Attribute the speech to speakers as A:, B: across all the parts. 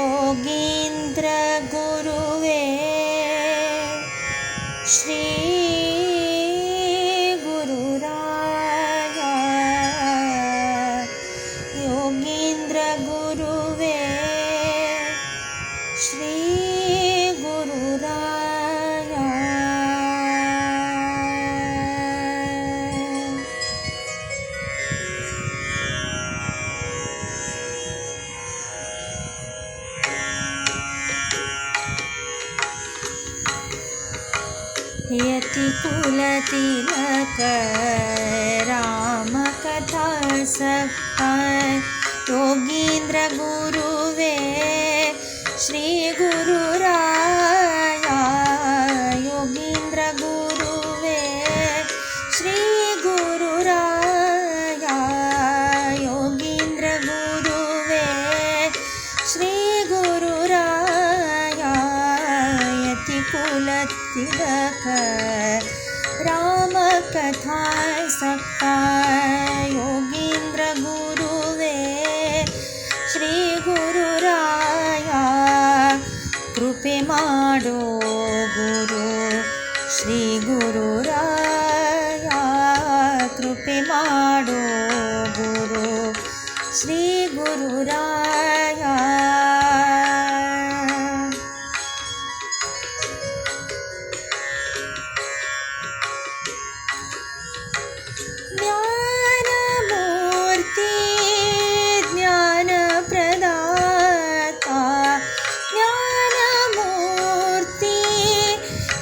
A: ಯೋಗೀಂದ್ರ ಗುರುವೇ ಶ್ರೀ ಗುರುರಾಯ ಯೋಗೀಂದ್ರ ಗುರುವೇ ಶ್ರೀ ಗುರುರಾಯ यतिकुलतिलक रामकथा सप्ता योगींद्र गुरुवे श्री गुरुराय योगींद्र गुरुवे श्री गुरुराय योगींद्र गुरुवे श्री गुरुराय यतिकुलतिलक रामकथा सप्ता योगींद्र गुरुवे श्री गुरुराय कृपे माडो गुरु श्री गुरुराय कृपे माडो गुरु श्री गुरुराय ज्ञानमूर्ति ज्ञानप्रदाता ज्ञानमूर्ति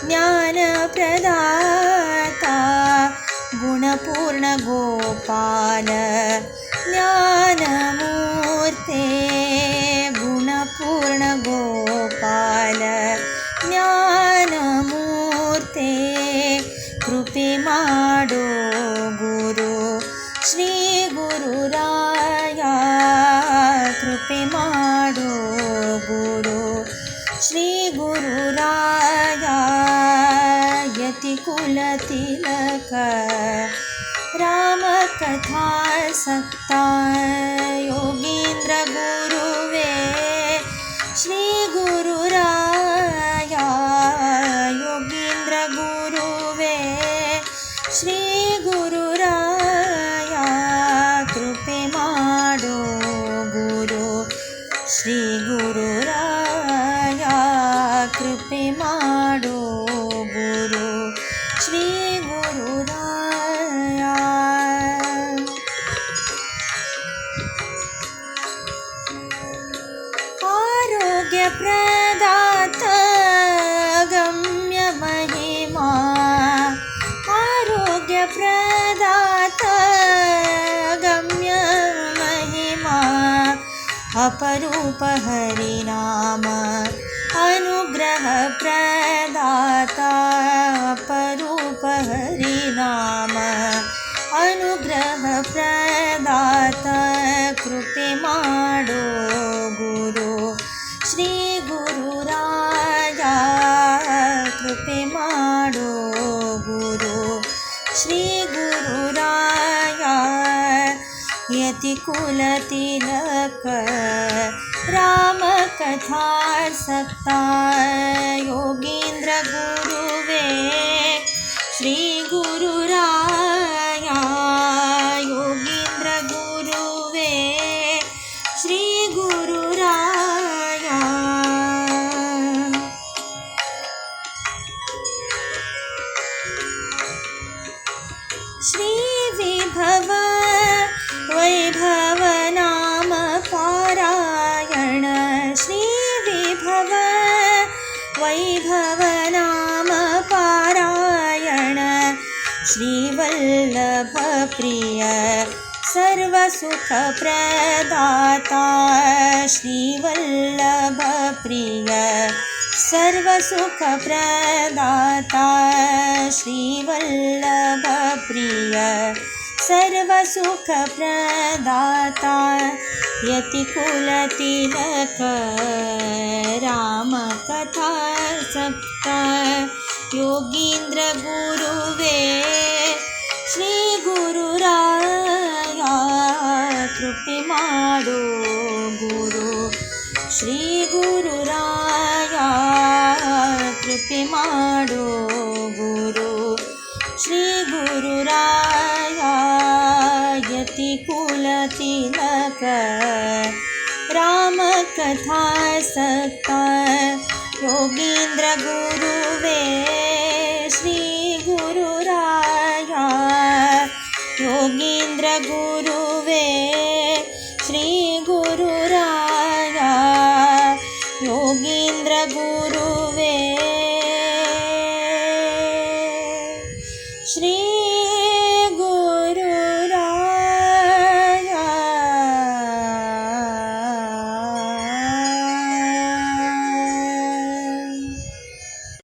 A: ज्ञानप्रदाता गुणपूर्ण गोपाल ज्ञानमूर्ते गुणपूर्ण गोपाल ज्ञानमूर्ते कृपे माडो गुरु श्री गुरुराय कृपे माडो गुरु श्री गुरुराय यतिकुलतिलक रामकथा सप्ता योगींद्र गुरुवे श्री गुरुराय योगींद्र गुरुवे श्री गुरुराय कृपे माडो गुरु श्री गुरुराय कृपे माडो गुरु श्री गुरुराय आरोग्य प्रदात गम्य महिमा आरोग्य प्रदात गम्य महिमा अपरूप हरिनाम अनुग्रह प्रदाता अपरूप हरिनाम अनुग्रह प्रदाता कृपे माडो गुरु श्री गुरुराय कृपे माडो गुरु श्री गुरुराय यतिकुलतिलक रामकथा सप्ता योगींद्र गुरुवे श्री गुरुराय योगींद्र गुरुवे श्री गुरुराय श्री विभव वैभव नाम पारायण श्री विभव वैभव नाम पारायण श्री वल्लभ प्रिय सर्वसुख प्रदाता श्री वल्लभ प्रिय सर्वसुख प्रदाता श्री वल्लभ प्रिय सर्वसुख प्रदाता यतिकुलतिलक रामकथा सप्ता योगींद्र गुरुवे श्री गुरुराय कृपे माडो गुरु ಶ್ರೀ ಗುರುರಾಯ ಕೃಪೆ ಮಾಡೋ ಗುರು ಶ್ರೀ ಗುರುರಾಯ ಯತಿ ಕುಲ ತಿಲಕ ರಾಮ ಕಥಾಸಕ್ತ ಯೋಗೀಂದ್ರ ಗುರುವೇ ಶ್ರೀ ಗುರುರಾಯ ಯೋಗೀಂದ್ರ ಗುರುವೇ ಶ್ರೀ ಗುರುರಾಯ ಯೋಗೀಂದ್ರ ಗುರುವೇ ಶ್ರೀ